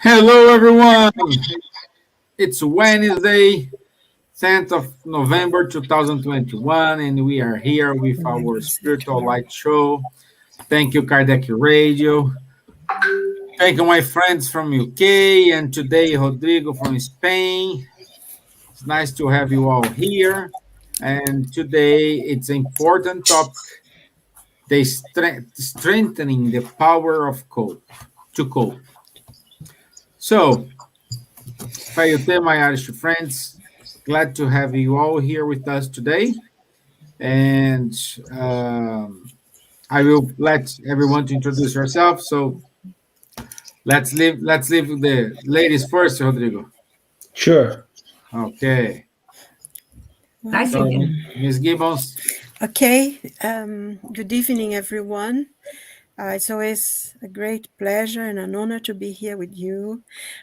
Hello, everyone. It's Wednesday, 10th of November 2021, and we are here with our Spiritual Light Show. Thank you, Kardec Radio. Thank you, my friends from UK, and today, Rodrigo from Spain. It's nice to have you all here. And today, it's an important topic, the strengthening the power of cope, to cope. So, Fayute, my Irish friends, glad to have you all here with us today. And I will let everyone to introduce yourself. So let's leave the ladies first, Rodrigo. Sure. Okay. Nice So, again. Ms. Gibbons. Okay, good evening, everyone. It's always a great pleasure and an honor to be here with you.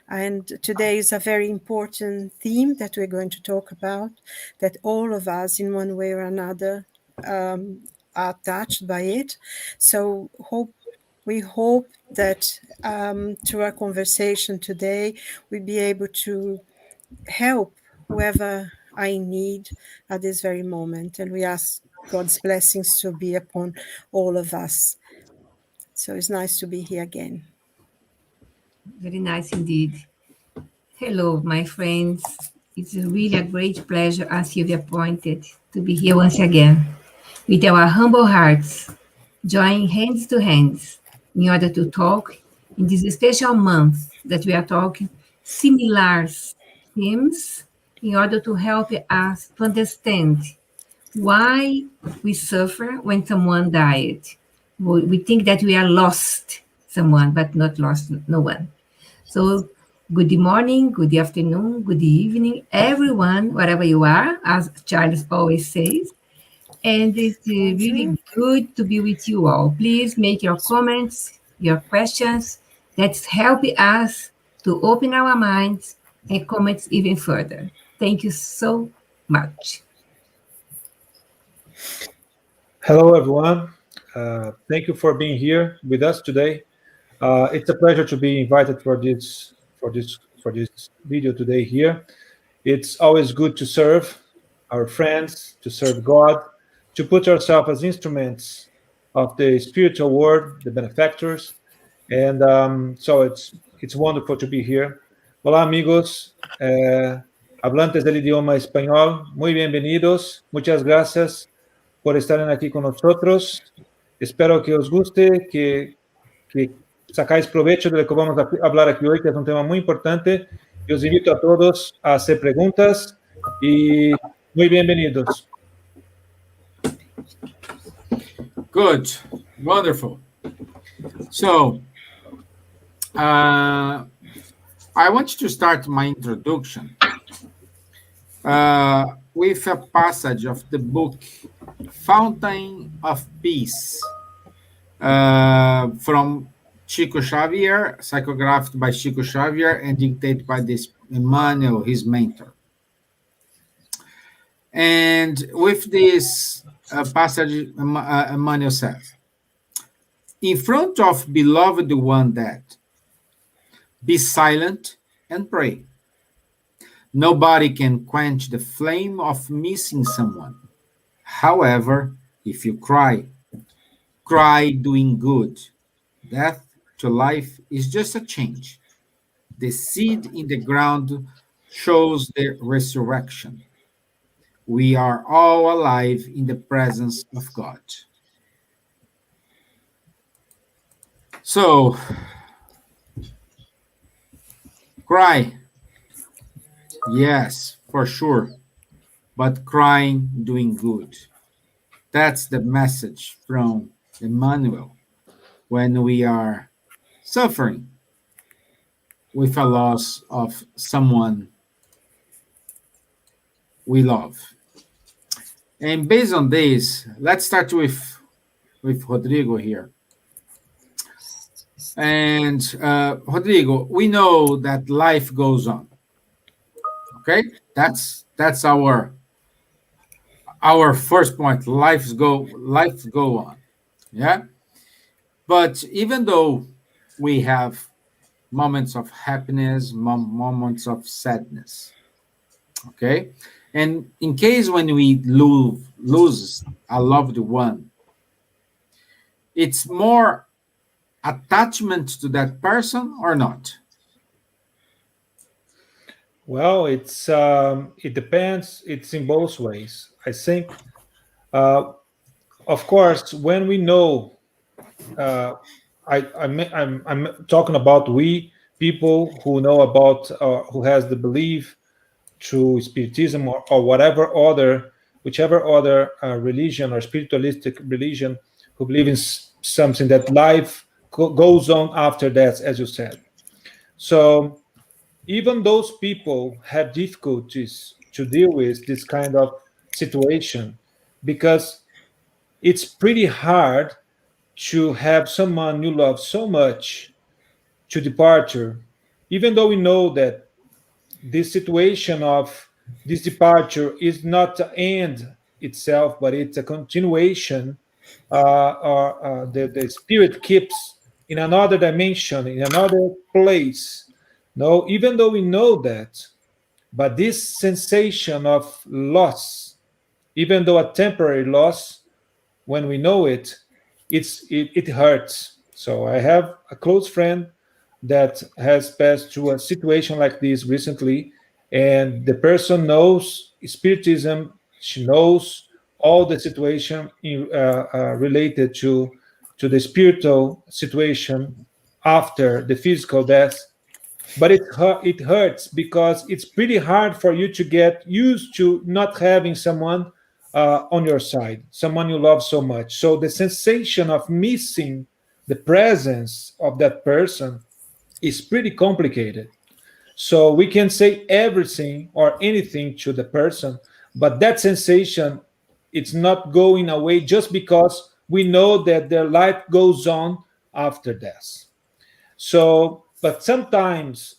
And today is a very important theme that we're going to talk about, that all of us, in one way or another, are touched by it. So we hope that through our conversation today, we'll be able to help whoever I need at this very moment. And we ask God's blessings to be upon all of us. So it's nice to be here again. Very nice indeed. Hello, my friends. It's really a great pleasure, as Silvia pointed, to be here once again with our humble hearts, joining hands to hands in order to talk in this special month that we are talking similar themes in order to help us to understand why we suffer when someone died. We think that we are lost someone, but not lost no one. So good morning, good afternoon, good evening, everyone, wherever you are, as Charles always says. And it's really good to be with you all. Please make your comments, your questions. That's helping us to open our minds and comment even further. Thank you so much. Hello, everyone. Thank you for being here with us today. It's a pleasure to be invited for this video today here. It's always good to serve our friends, to serve God, to put ourselves as instruments of the spiritual world, the benefactors, and so it's wonderful to be here. Hola, amigos. Hablantes del idioma español, muy bienvenidos. Muchas gracias por estar aquí con nosotros. Espero que os guste, que sacáis provecho de lo que vamos a hablar aquí hoy, que es un tema muy importante. Y os invito a todos a hacer preguntas y muy bienvenidos. Good. Wonderful. So, I want to start my introduction with a passage of the book Fountain of Peace from Chico Xavier, psychographed by Chico Xavier and dictated by this Emmanuel, his mentor. And with this passage, Emmanuel says, in front of beloved one dead, be silent and pray. Nobody can quench the flame of missing someone. However, if you cry, cry doing good. Death to life is just a change. The seed in the ground shows the resurrection. We are all alive in the presence of God. So, cry. Yes, for sure. But crying, doing good. That's the message from Emmanuel when we are suffering with a loss of someone we love. And based on this, let's start with Rodrigo here. And Rodrigo, we know that life goes on. Okay, that's our first point. Life go on. Yeah, but even though we have moments of happiness, moments of sadness. Okay, and in case when we lose a loved one, it's more attachment to that person or not? Well, it depends. It's in both ways. I think, uh, of course, when we know, uh, I'm talking about we people who know about, who has the belief through spiritism, or whatever other, whichever other religion or spiritualistic religion, who believe in something that life goes on after death, as you said. So even those people have difficulties to deal with this kind of situation, because it's pretty hard to have someone you love so much to departure, even though we know that this situation of this departure is not the end itself, but it's a continuation, or the spirit keeps in another dimension, in another place. No, even though we know that, but this sensation of loss, even though a temporary loss, when we know it, it hurts. So I have a close friend that has passed through a situation like this recently, and the person knows spiritism. She knows all the situation related to the spiritual situation after the physical death, but it hurts because it's pretty hard for you to get used to not having someone on your side, someone you love so much. So the sensation of missing the presence of that person is pretty complicated. So we can say everything or anything to the person, but that sensation, it's not going away just because we know that their life goes on after death. So, but sometimes,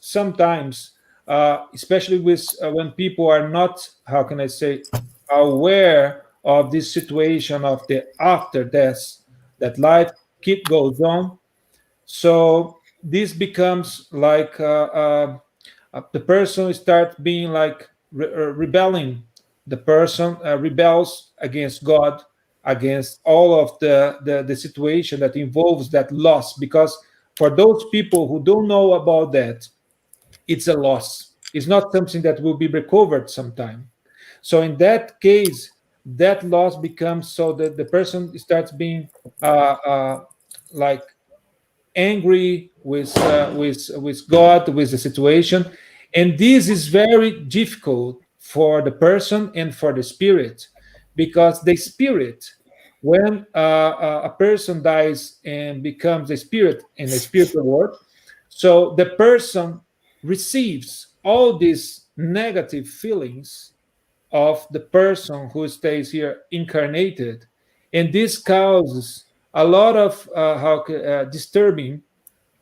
especially with when people are not, how can I say, aware of this situation of the after death, that life keep goes on. So this becomes like, the person starts being like rebelling. The person rebels against God, against all of the situation that involves that loss, because for those people who don't know about that, it's a loss. It's not something that will be recovered sometime. So in that case, that loss becomes so that the person starts being like angry with God, with the situation, and this is very difficult for the person and for the spirit, because the spirit, when a person dies and becomes a spirit in the spiritual world, so the person receives all these negative feelings of the person who stays here incarnated, and this causes a lot of disturbing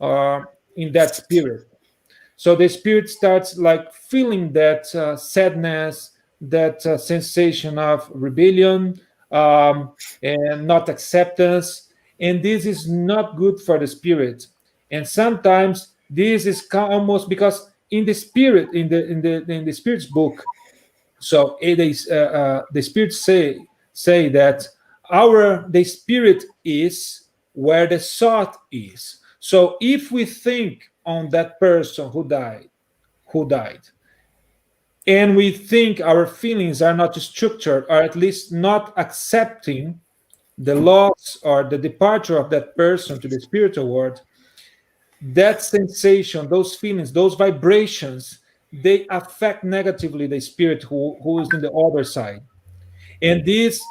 in that spirit. So the spirit starts like feeling that sadness, that sensation of rebellion, and not acceptance, and this is not good for the spirit. And sometimes this is almost because in the spirit, in the spirit's book, so it is the spirits say that our the spirit is where the thought is. So if we think on that person who died, and we think our feelings are not structured, or at least not accepting the loss or the departure of that person to the spiritual world, that sensation, those feelings, those vibrations, they affect negatively the spirit who is in the other side. And this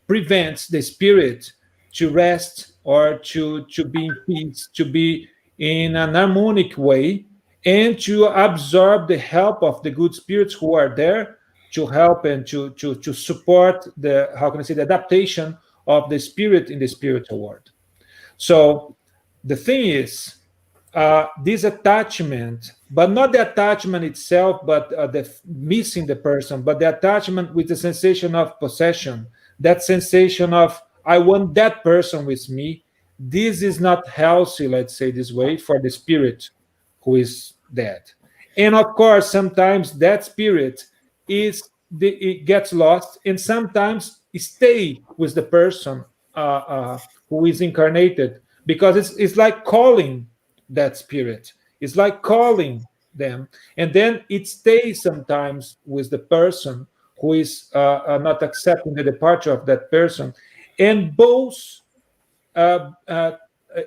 prevents the spirit to rest, or to be in peace, to be in an harmonic way, and to absorb the help of the good spirits who are there to help and to support the, how can I say, the adaptation of the spirit in the spiritual world. So the thing is, this attachment, but not the attachment itself, but the missing the person, but the attachment with the sensation of possession, that sensation of I want that person with me. this is not healthy, let's say this way, for the spirit who is dead. And of course, sometimes that spirit it gets lost, and sometimes stay with the person who is incarnated, because it's like calling that spirit. It's like calling them, and then it stays sometimes with the person who is not accepting the departure of that person, and both uh, uh,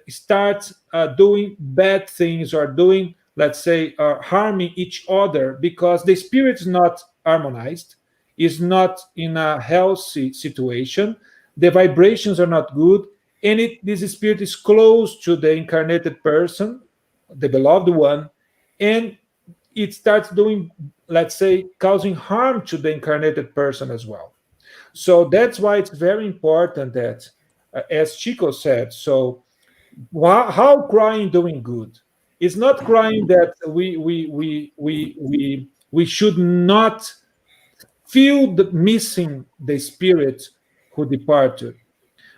start doing bad things, or doing, let's say, harming each other, because the spirit is not harmonized, is not in a healthy situation, the vibrations are not good, and this spirit is close to the incarnated person, the beloved one, and it starts doing, let's say, causing harm to the incarnated person as well. So that's why it's very important that, as Chico said, so how crying doing good? It's not crying that we should not feel the missing the spirit who departed,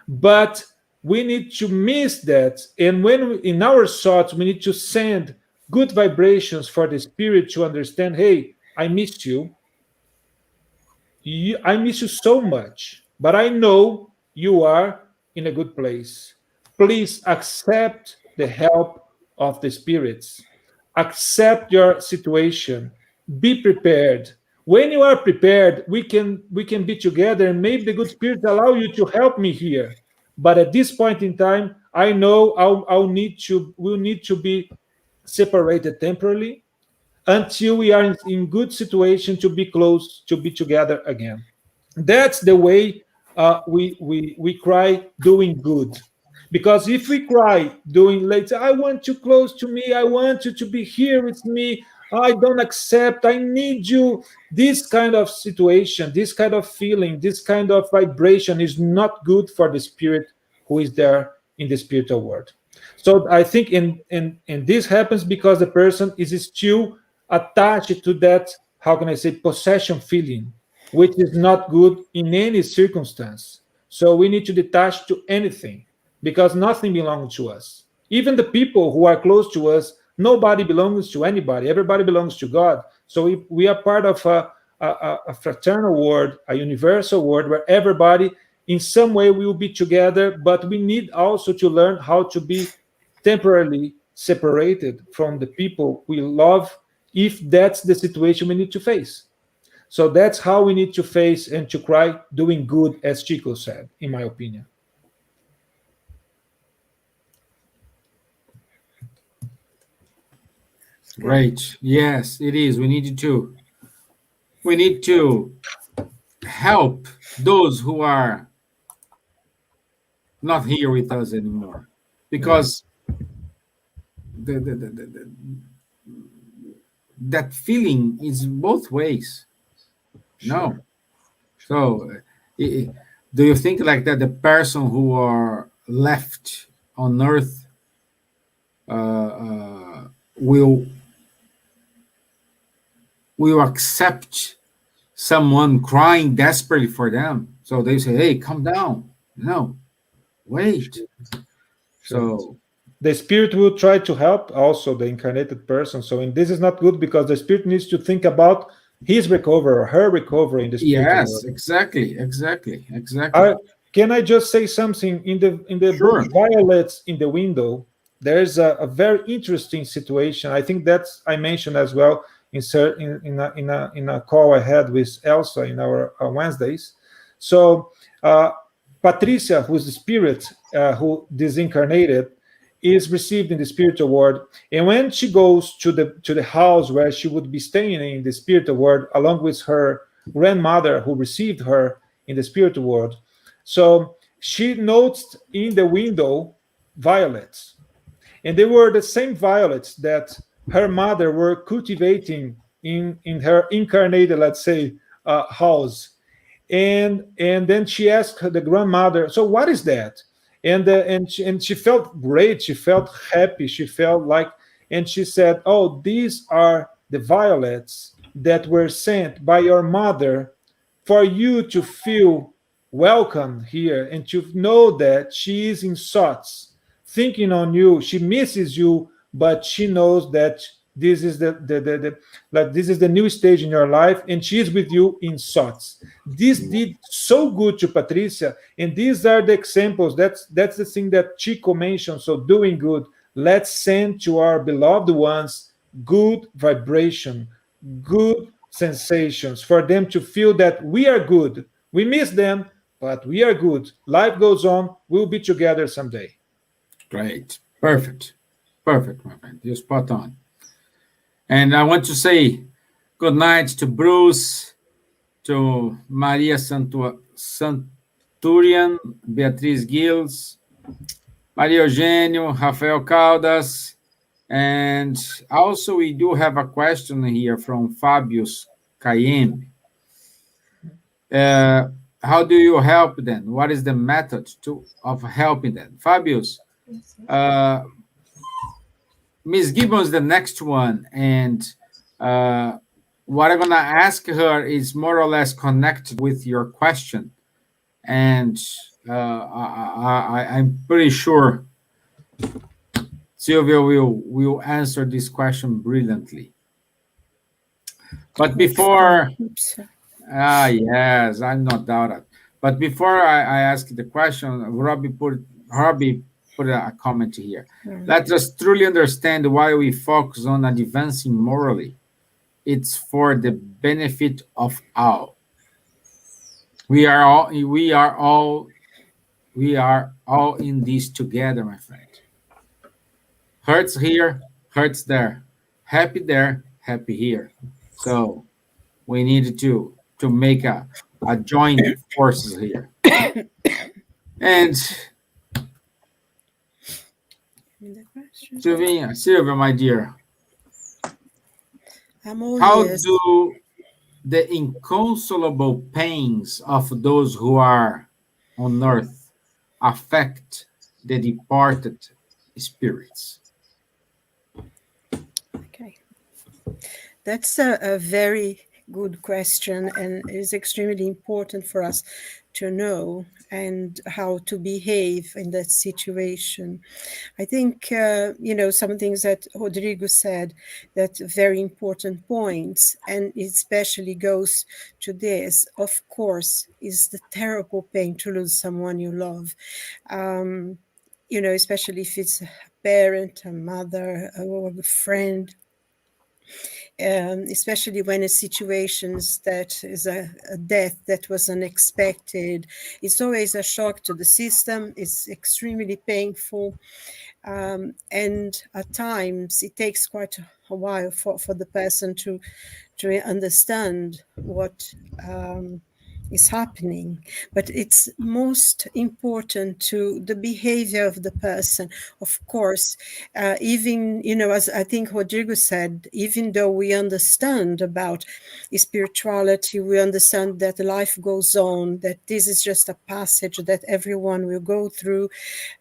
but we need to miss that, and in our thoughts we need to send good vibrations for the spirit to understand, hey, I missed you. I miss you so much, but I know you are in a good place. Please accept the help of the spirits. Accept your situation. Be prepared. When you are prepared, we can be together, and maybe the good spirits allow you to help me here. But at this point in time, I know we'll need to be separated temporarily, until we are in good situation to be close, to be together again. That's the way we cry doing good. Because if we cry doing later, I want you close to me, I want you to be here with me, I don't accept, I need you, this kind of situation, this kind of feeling, this kind of vibration is not good for the spirit who is there in the spiritual world. So I think in this happens because the person is still attached to that, how can I say, possession feeling, which is not good in any circumstance. So we need to detach to anything, because nothing belongs to us. Even the people who are close to us, nobody belongs to anybody. Everybody belongs to God. So we are part of a fraternal world, a universal world, where everybody in some way will be together, but we need also to learn how to be temporarily separated from the people we love, if that's the situation we need to face. So that's how we need to face and to cry doing good, as Chico said, in my opinion. Great. Yes, it is. We need to help those who are not here with us anymore, because the that feeling is both ways. No. So, do you think like that the person who are left on Earth will accept someone crying desperately for them? So they say, "Hey, come down." No, wait. So The spirit will try to help also the incarnated person. So, and this is not good, because the spirit needs to think about his recovery or her recovery in the spiritual yes, world. exactly. Can I just say something? In the book Sure. Violets in the Window, there's a very interesting situation. I think that's I mentioned as well in a call I had with Elsa in our Wednesdays. So Patricia, who's the spirit who disincarnated, is received in the spiritual world, and when she goes to the house where she would be staying in the spiritual world, along with her grandmother who received her in the spiritual world, so she noticed in the window violets, and they were the same violets that her mother were cultivating in her incarnated, let's say, house. And then she asked the grandmother, so what is that? And she felt great, she felt happy, she felt like, and she said, oh, these are the violets that were sent by your mother for you to feel welcome here, and to know that she is in thoughts. thinking on you. She misses you, but she knows that this is like this is the new stage in your life, and she is with you in thoughts. This did so good to Patricia, and these are the examples. That's the thing that Chico mentioned. So doing good. Let's send to our beloved ones good vibration, good sensations, for them to feel that we are good. We miss them, but we are good. Life goes on. We'll be together someday. Great. Perfect. Perfect, my friend. You're spot on. And I want to say good night to Bruce, to Maria Santurian, Beatriz Gilles, Maria Eugênio, Rafael Caldas, and also we do have a question here from Fabius Cayenne. How do you help them? What is the method of helping them? Fabius, Ms. Gibbons, the next one, and what I'm going to ask her is more or less connected with your question, and I'm pretty sure Silvia will answer this question brilliantly. But before, yes, I'm not doubted. But before I ask the question, Robbie put a comment here. Let us truly understand why we focus on advancing morally. It's for the benefit of all. We are all in this together, my friend. Hurts here, hurts there. Happy there, happy here. So we need to make a joint forces here. And Silvia, my dear, how do the inconsolable pains of those who are on earth affect the departed spirits? Okay. That's a very good question, and it is extremely important for us to know and how to behave in that situation. I think, some things that Rodrigo said, that very important points, and it especially goes to this, of course, is the terrible pain to lose someone you love. Especially if it's a parent, a mother, or a friend. Especially when it's situations that is a death that was unexpected. It's always a shock to the system. It's extremely painful. And at times it takes quite a while for the person to understand what is happening, but it's most important to the behavior of the person. Of course, even, as I think Rodrigo said, even though we understand about spirituality, we understand that life goes on, that this is just a passage that everyone will go through.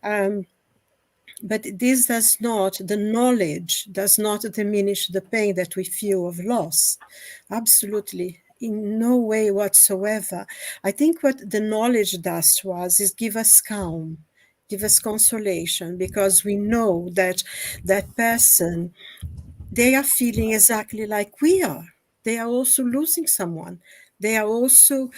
But the knowledge does not diminish the pain that we feel of loss. Absolutely. In no way whatsoever. I think what the knowledge does to us is give us calm, give us consolation, because we know that that person, they are feeling exactly like we are. They are also losing someone. They are also,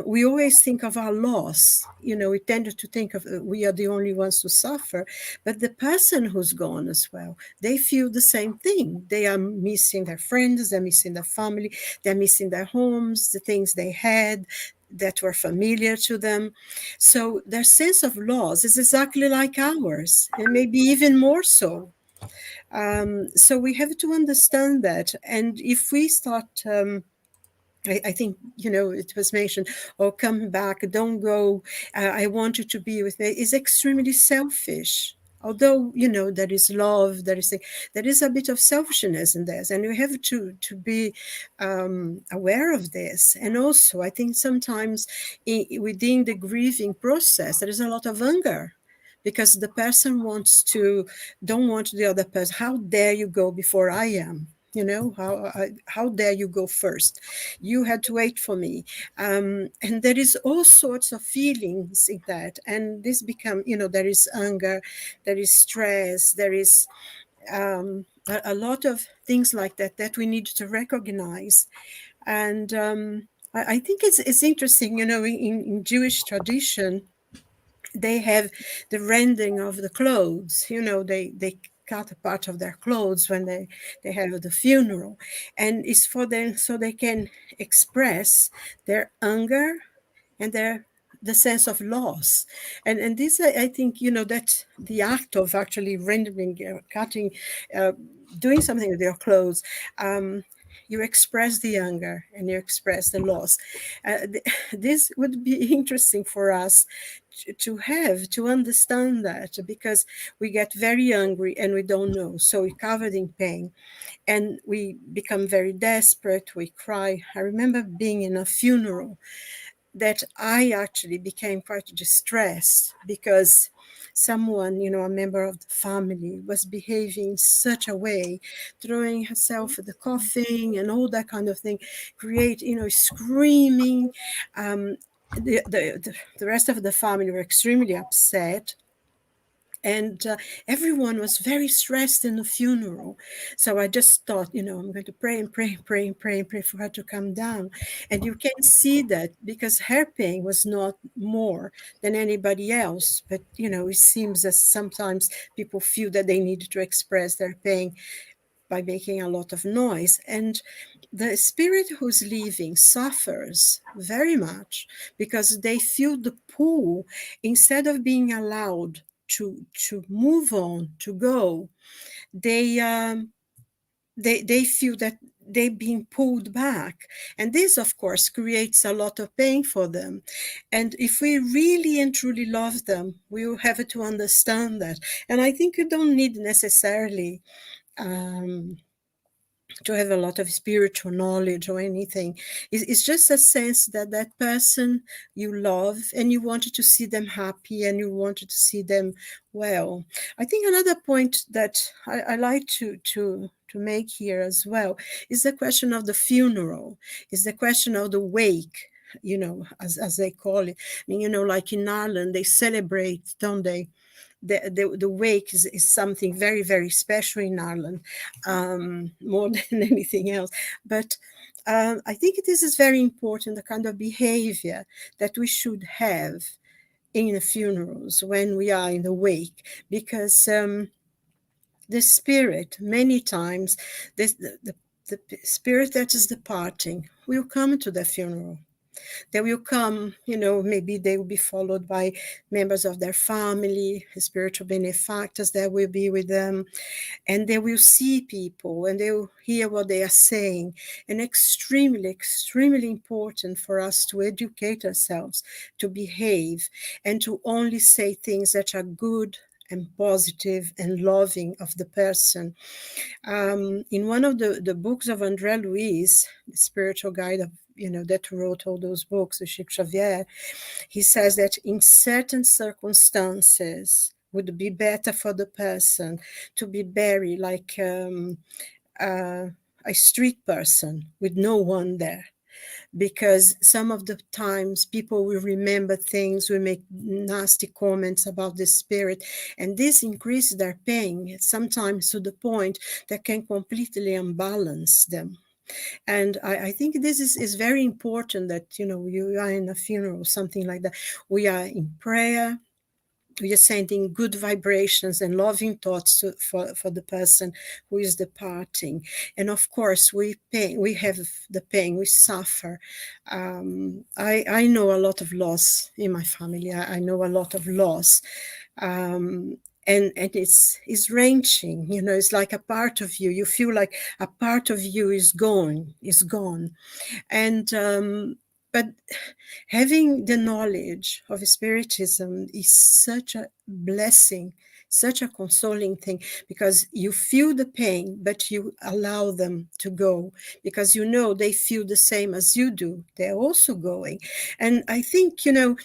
we always think of our loss. We tend to think of we are the only ones who suffer, but the person who's gone as well, they feel the same thing. They are missing their friends, they're missing their family, they're missing their homes, the things they had that were familiar to them. So their sense of loss is exactly like ours, and maybe even more so. So we have to understand that. And if we start... I think, it was mentioned, come back, don't go, I want you to be with me, is extremely selfish. Although, there is love, there is a bit of selfishness in this, and we have to be aware of this. And also, I think sometimes within the grieving process, there is a lot of anger, because the person don't want the other person, how dare you go before I am? You know, how dare you go first? You had to wait for me. And there is all sorts of feelings in that. And this become, you know, there is anger, there is stress, there is a lot of things like that that we need to recognize. And I think it's interesting, you know, in Jewish tradition, they have the rending of the clothes. You know, they cut a part of their clothes when they have the funeral, and it's for them so they can express their anger and the sense of loss. And this, I think, you know, that the act of actually rendering, cutting, uh, doing something with your clothes, you express the anger and you express the loss. This would be interesting for us to understand that, because we get very angry and we don't know, so we're covered in pain and we become very desperate, we cry. I remember being in a funeral that I actually became quite distressed because someone, you know, a member of the family, was behaving in such a way, throwing herself at the coffin and all that kind of thing, create, you know, screaming. The rest of the family were extremely upset. And everyone was very stressed in the funeral. So I just thought, you know, I'm going to pray and pray and pray and pray and pray for her to come down. And you can see that because her pain was not more than anybody else. But, you know, it seems that sometimes people feel that they need to express their pain by making a lot of noise. And the spirit who's leaving suffers very much because they feel the pull. Instead of being allowed to move on, to go, they feel that they're being pulled back. And this, of course, creates a lot of pain for them. And if we really and truly love them, we will have to understand that. And I think you don't need necessarily to have a lot of spiritual knowledge or anything. It's just a sense that that person you love and you wanted to see them happy and you wanted to see them well. I think another point that I like to make here as well is the question of the funeral, is the question of the wake, you know, as they call it. I mean, you know, like in Ireland, they celebrate, don't they? The wake is something very, very special in Ireland, more than anything else. But I think this is very important, the kind of behavior that we should have in the funerals when we are in the wake, because the spirit, many times, the spirit that is departing will come to the funeral. They will come, you know, maybe they will be followed by members of their family, spiritual benefactors that will be with them, and they will see people and they will hear what they are saying. And extremely, extremely important for us to educate ourselves, to behave, and to only say things that are good and positive and loving of the person. In one of the books of André Luiz, the spiritual guide of, you know, that wrote all those books, the Chico Xavier, he says that in certain circumstances would be better for the person to be buried like a street person with no one there, because some of the times people will remember things, will make nasty comments about the spirit, and this increases their pain, sometimes to the point that can completely unbalance them. And I think this is very important, that, you know, you are in a funeral, something like that. We are in prayer. We are sending good vibrations and loving thoughts for the person who is departing. And of course, we have the pain, we suffer. I know a lot of loss in my family. I know a lot of loss. And it's wrenching, you know, it's like a part of you. You feel like a part of you is gone. And but having the knowledge of Spiritism is such a blessing, such a consoling thing, because you feel the pain, but you allow them to go, because you know they feel the same as you do. They're also going. And I think, you know,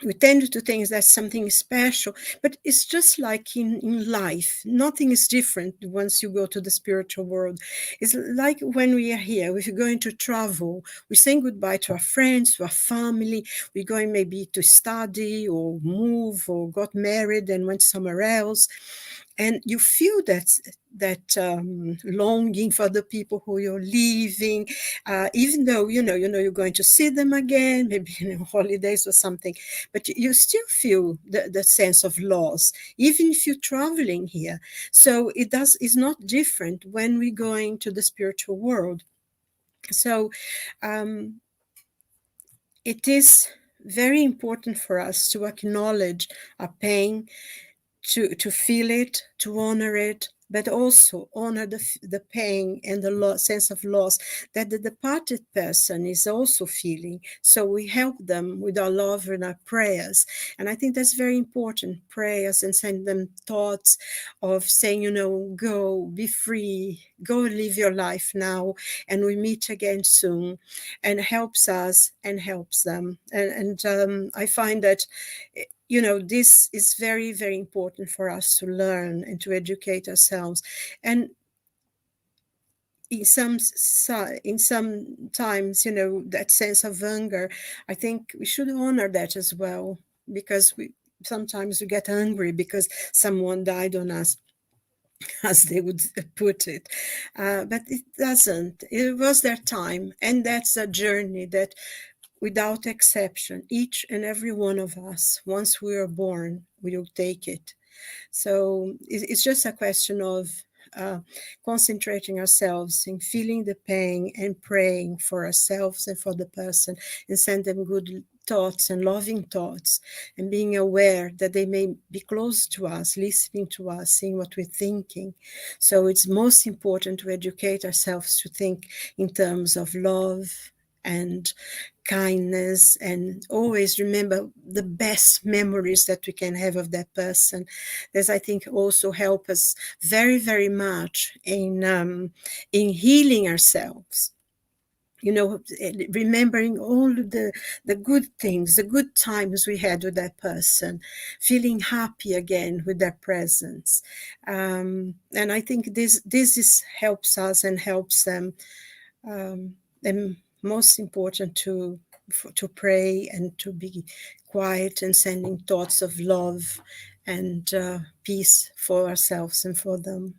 we tend to think that's something special, but it's just like in life. Nothing is different once you go to the spiritual world. It's like when we are here, if you're going to travel, we're saying goodbye to our friends, to our family. We're going maybe to study or move or got married and went somewhere else. And you feel that longing for the people who you're leaving, even though you're going to see them again, maybe in holidays or something, but you still feel the sense of loss, even if you're traveling here. So it's not different when we're going to the spiritual world. So it is very important for us to acknowledge our pain, to feel it, to honor it, but also honor the pain and the sense of loss that the departed person is also feeling. So we help them with our love and our prayers. And I think that's very important, prayers, and send them thoughts of saying, go, be free, go live your life now, and we meet again soon, and helps us and helps them. And I find that this is very, very important for us to learn and to educate ourselves. And in some times, that sense of anger, I think we should honor that as well, because sometimes we get angry because someone died on us, as they would put it. But it doesn't. It was their time, and that's a journey that, without exception, each and every one of us, once we are born, we will take it. So it's just a question of concentrating ourselves in feeling the pain and praying for ourselves and for the person, and send them good thoughts and loving thoughts, and being aware that they may be close to us, listening to us, seeing what we're thinking. So it's most important to educate ourselves to think in terms of love and kindness, and always remember the best memories that we can have of that person. This, I think, also help us very, very much in healing ourselves. Remembering all the good things, the good times we had with that person, feeling happy again with their presence. And I think this helps us and helps them. And most important to pray and to be quiet and sending thoughts of love and peace for ourselves and for them.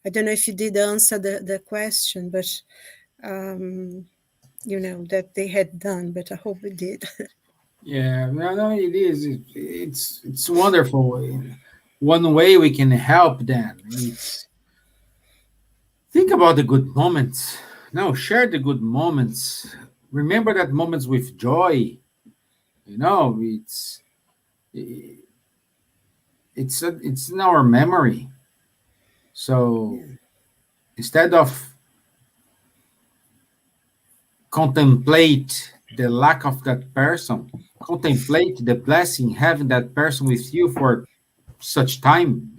I don't know if you did answer the question, but that they had done, but I hope it did. Yeah, no, it is. It's wonderful. One way we can help them, it's think about the good moments. No, share the good moments. Remember that moments with joy. It's in our memory. So instead of contemplate the lack of that person, contemplate the blessing having that person with you for such time.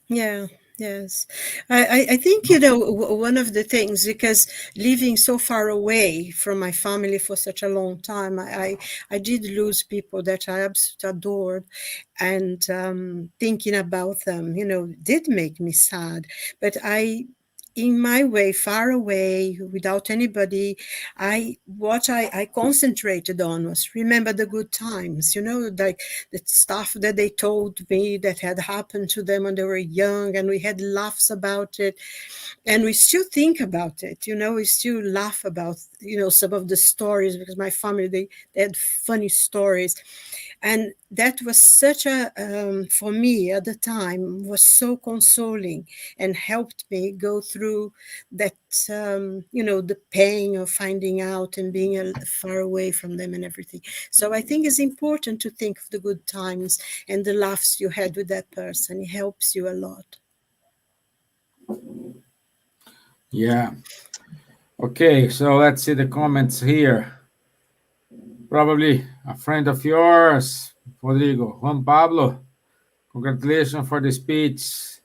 Yeah, yes. I think, one of the things, because living so far away from my family for such a long time, I did lose people that I absolutely adored, and thinking about them, did make me sad. But in my way, far away, without anybody, what I concentrated on was remember the good times, like the stuff that they told me that had happened to them when they were young, and we had laughs about it, and we still think about it. We still laugh about some of the stories, because my family, they had funny stories. And that was such a for me at the time, was so consoling and helped me go through that the pain of finding out and being far away from them and everything. So I think it's important to think of the good times and the laughs you had with that person. It helps you a lot. Yeah. Okay, so let's see the comments here. Probably a friend of yours, Rodrigo. Juan Pablo, congratulations for the speech.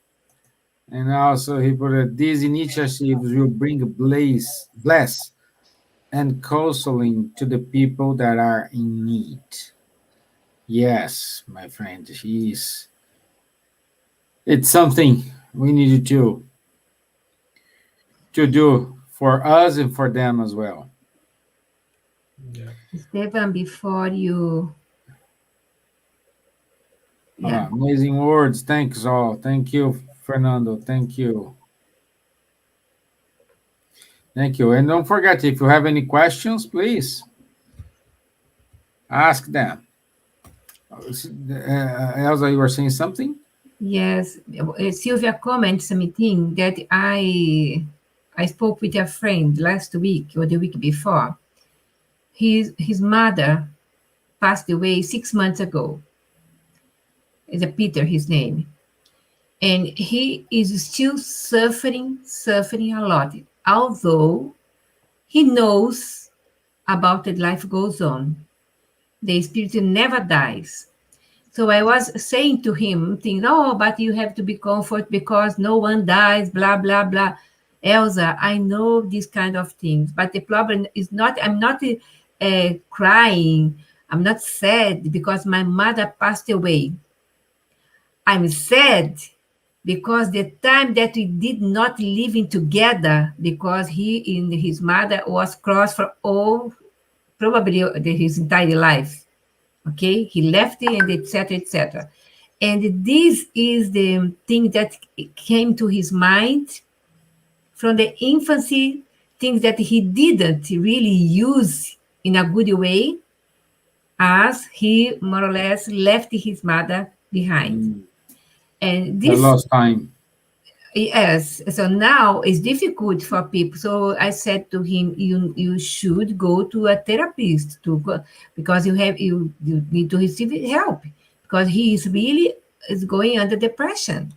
And also he put these initiatives will bring bless and counseling to the people that are in need. Yes, my friend. It's something we need to do for us and for them as well. Yeah. Stevan, before you, yeah, Amazing words. Thanks all. Thank you, Fernando. Thank you. Thank you. And don't forget, if you have any questions, please ask them. Elsa, you were saying something? yes, Silvia comments something that I spoke with a friend last week or the week before. His mother passed away 6 months ago. Is a Peter, his name, and he is still suffering a lot. Although he knows about that life goes on, the spirit never dies. So I was saying to him, thinking, oh, but you have to be comfort because no one dies, blah, blah, blah. Elsa, I know these kind of things, but the problem is not, I'm not crying, I'm not sad because my mother passed away. I'm sad because the time that we did not living together because he and his mother was cross for all, probably his entire life. Okay, he left it and etc. etc. And this is the thing that came to his mind from the infancy, things that he didn't really use in a good way, as he more or less left his mother behind. And The this, lost time. yes, so now it's difficult for people. So I said to him, you should go to a therapist to go, because you need to receive help because he is really is going under depression.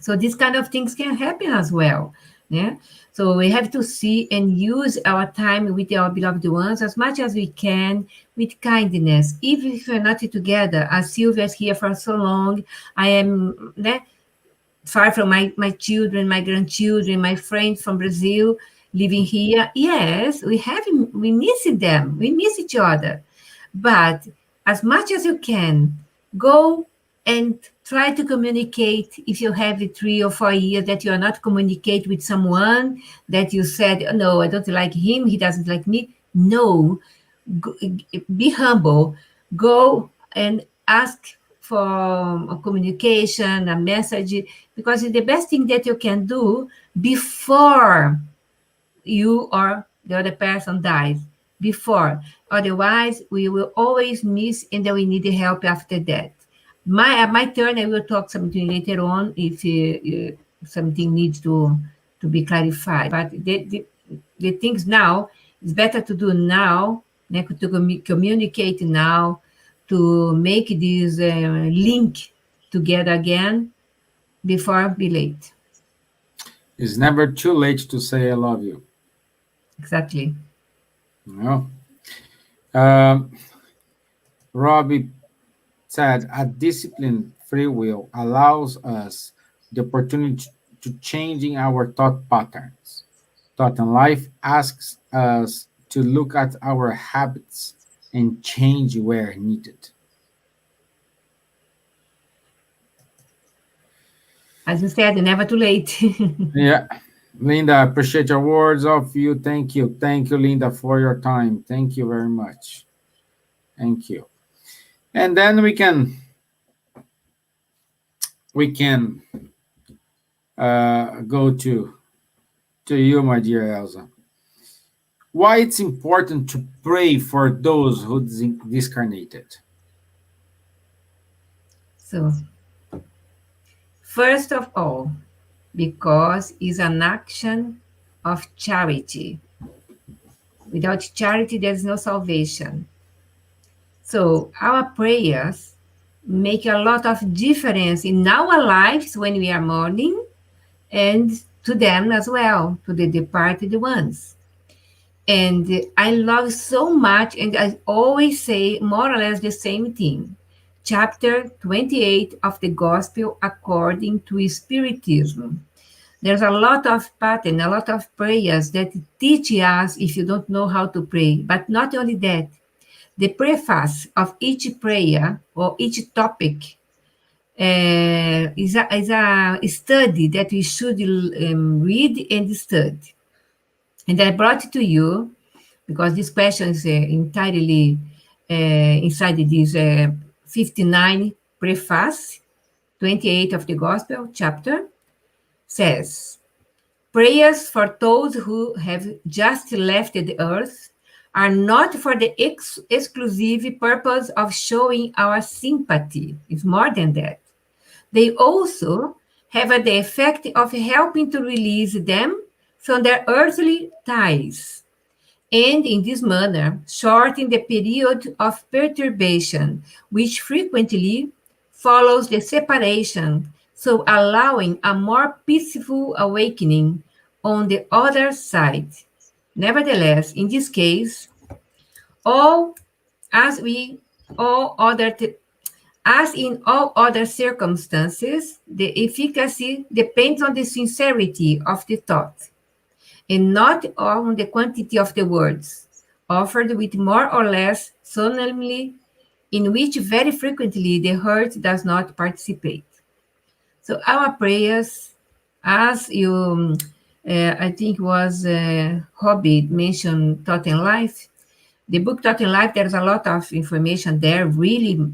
So these kind of things can happen as well. Yeah. So we have to see and use our time with our beloved ones as much as we can with kindness. Even if we're not together, as Silvia's here for so long, I am far from my children, my grandchildren, my friends from Brazil living here. Yes, we miss them. We miss each other. But as much as you can, go and try to communicate. If you have 3 or 4 years that you are not communicate with someone that you said, oh, no, I don't like him, he doesn't like me. No, go, be humble. Go and ask for a communication, a message, because it's the best thing that you can do before you or the other person dies. Before. Otherwise, we will always miss and then we need help after that. My turn, I will talk something later on if something needs to be clarified. But the things now, it's better to do now, to communicate now, to make this link together again before be late. It's never too late to say I love you. Exactly. No. Robbie said, a disciplined free will allows us the opportunity to changing our thought patterns. Thought and life asks us to look at our habits and change where needed. As you said, never too late. Yeah. Linda, appreciate your words of you. Thank you. Thank you, Linda, for your time. Thank you very much. Thank you. And then we can go to you, my dear Elsa. Why it's important to pray for those who discarnated? So, first of all, because it's an action of charity. Without charity, there's no salvation. So our prayers make a lot of difference in our lives when we are mourning and to them as well, to the departed ones. And I love so much, and I always say more or less the same thing. Chapter 28 of the Gospel according to Spiritism. There's a lot of pattern, a lot of prayers that teach us if you don't know how to pray. But not only that, The preface of each prayer or each topic is a study that we should read and study. And I brought it to you because this question is entirely inside this 59 preface, 28 of the Gospel chapter, says, prayers for those who have just left the earth are not for the exclusive purpose of showing our sympathy. It's more than that. They also have the effect of helping to release them from their earthly ties, and in this manner, shorten the period of perturbation, which frequently follows the separation, so allowing a more peaceful awakening on the other side. Nevertheless, in this case, all as we all other as in all other circumstances, the efficacy depends on the sincerity of the thought and not on the quantity of the words, offered with more or less solemnly, in which very frequently the heart does not participate. So our prayers, as you, I think was Hobby mentioned Thought and Life, the book Thought and Life, there's a lot of information there, really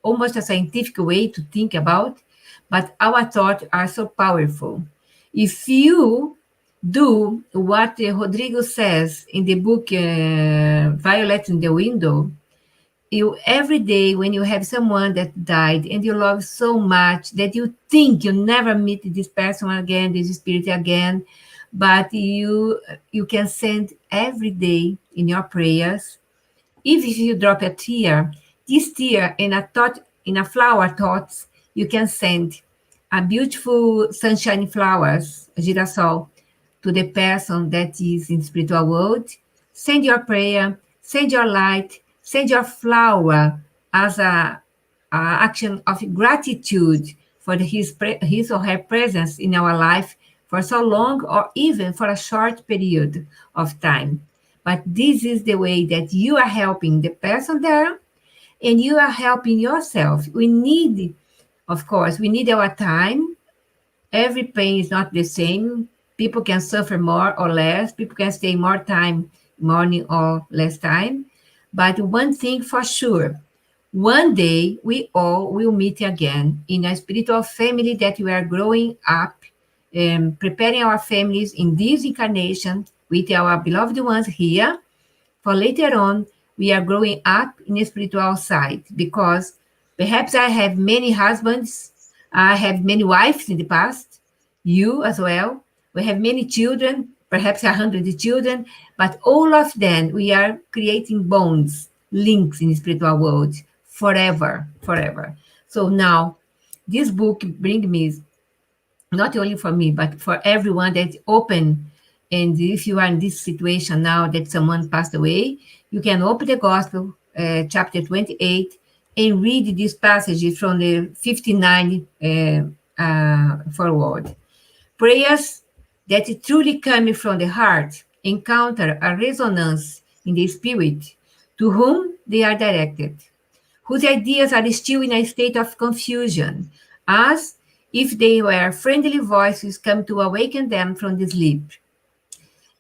almost a scientific way to think about, but our thoughts are so powerful. If you do what Rodrigo says in the book Violet in the Window, you every day when you have someone that died and you love so much that you think you never meet this person again, this spirit again, but you can send every day in your prayers. If you drop a tear, this tear in a thought, in a flower thoughts, you can send a beautiful sunshine flowers, a girasol, to the person that is in spiritual world. Send your prayer, send your light, send your flower as a action of gratitude for his or her presence in our life for so long or even for a short period of time. But this is the way that you are helping the person there and you are helping yourself. We need, of course, we need our time. Every pain is not the same. People can suffer more or less. People can stay more time, morning or less time. But one thing for sure, one day we all will meet again in a spiritual family that we are growing up, preparing our families in this incarnation with our beloved ones here. For later on, we are growing up in a spiritual side because perhaps I have many husbands, I have many wives in the past, you as well. We have many children, perhaps 100 children, but all of them, we are creating bonds, links in the spiritual world forever, forever. So now, this book brings me, not only for me, but for everyone that's open. And if you are in this situation now that someone passed away, you can open the Gospel, chapter 28, and read this passage from the 59 forward. Prayers that truly come from the heart encounter a resonance in the spirit to whom they are directed, whose ideas are still in a state of confusion, as if they were friendly voices come to awaken them from the sleep.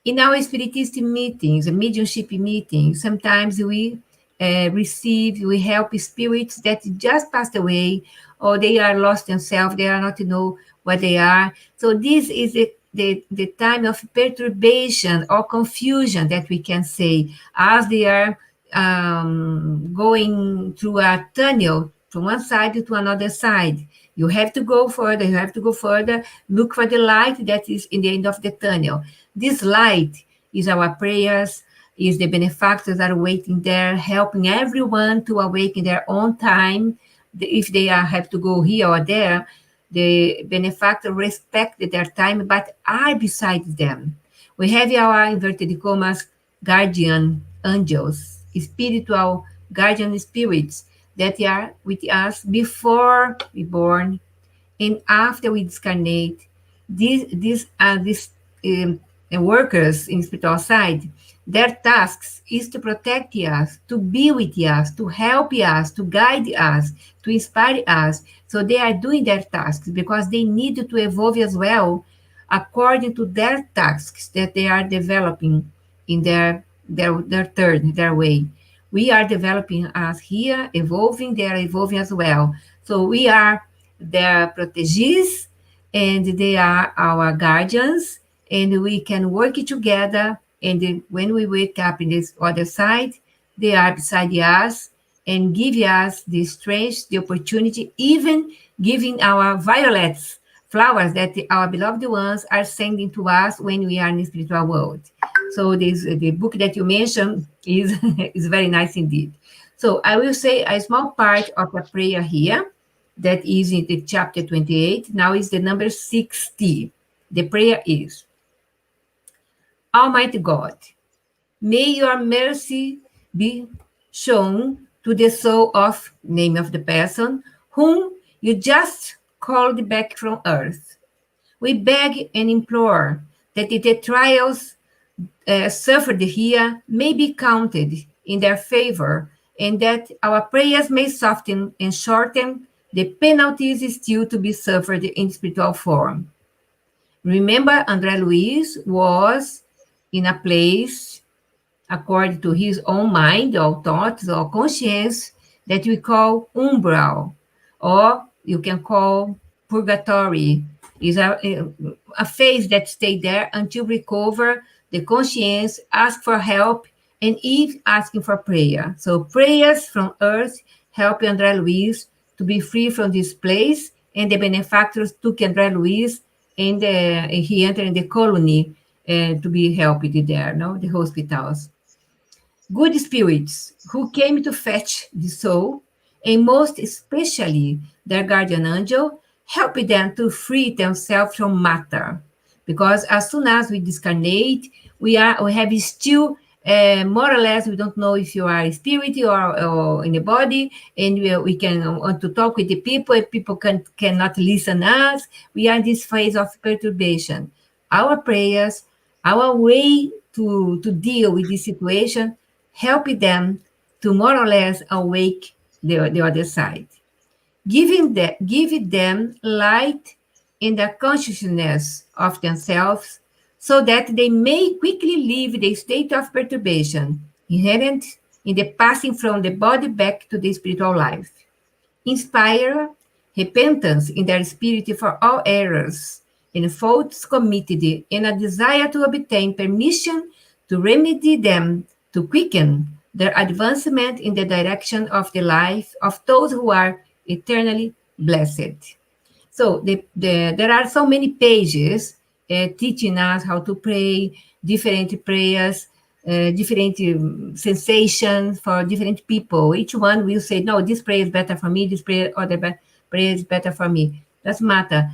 In our spiritist meetings, mediumship meetings, sometimes we we help spirits that just passed away, or they are lost themselves, they are not to know what they are. So this is the time of perturbation or confusion that we can say, as they are going through a tunnel from one side to another side. You have to go further, you have to go further, look for the light that is in the end of the tunnel. This light is our prayers, is the benefactors that are waiting there, helping everyone to awaken their own time. If they have to go here or there, the benefactor respect their time, but are beside them. We have our inverted commas guardian angels, spiritual guardian spirits that are with us before we born and after we discarnate. These workers in spiritual side, Their tasks is to protect us, to be with us, to help us, to guide us, to inspire us. So they are doing their tasks because they need to evolve as well according to their tasks that they are developing in their way. We are developing us here, evolving, they are evolving as well. So we are their proteges and they are our guardians, and we can work together. And when we wake up in this other side, they are beside us and give us the strength, the opportunity, even giving our violets, flowers that our beloved ones are sending to us when we are in the spiritual world. So this the book that you mentioned is is very nice indeed. So I will say a small part of a prayer here that is in the chapter 28. Now is the number 60. The prayer is, Almighty God, may your mercy be shown to the soul of, name of the person, whom you just called back from earth. We beg and implore that the trials suffered here may be counted in their favor, and that our prayers may soften and shorten the penalties still to be suffered in spiritual form. Remember, André Luiz was in a place, according to his own mind or thoughts or conscience, that we call umbral, or you can call purgatory. Is a phase that stay there until recover the conscience, ask for help, and Eve asking for prayer. So prayers from earth help André Luiz to be free from this place, and the benefactors took André Luiz, and he entered in the colony to be helped there, no, the hospitals. Good spirits who came to fetch the soul, and most especially their guardian angel, help them to free themselves from matter. Because as soon as we discarnate, we have still more or less, we don't know if you are a spirit or in the body, and we can want to talk with the people, and people cannot listen us. We are in this phase of perturbation. Our prayers, our way to deal with this situation, help them to more or less awake the other side. Give them light in the consciousness of themselves so that they may quickly leave the state of perturbation inherent in the passing from the body back to the spiritual life. Inspire repentance in their spirit for all errors and faults committed, and a desire to obtain permission to remedy them, to quicken their advancement in the direction of the life of those who are eternally blessed. So there are so many pages teaching us how to pray, different prayers, different sensations for different people. Each one will say, no, this prayer is better for me, this prayer, prayer is better for me. Doesn't matter.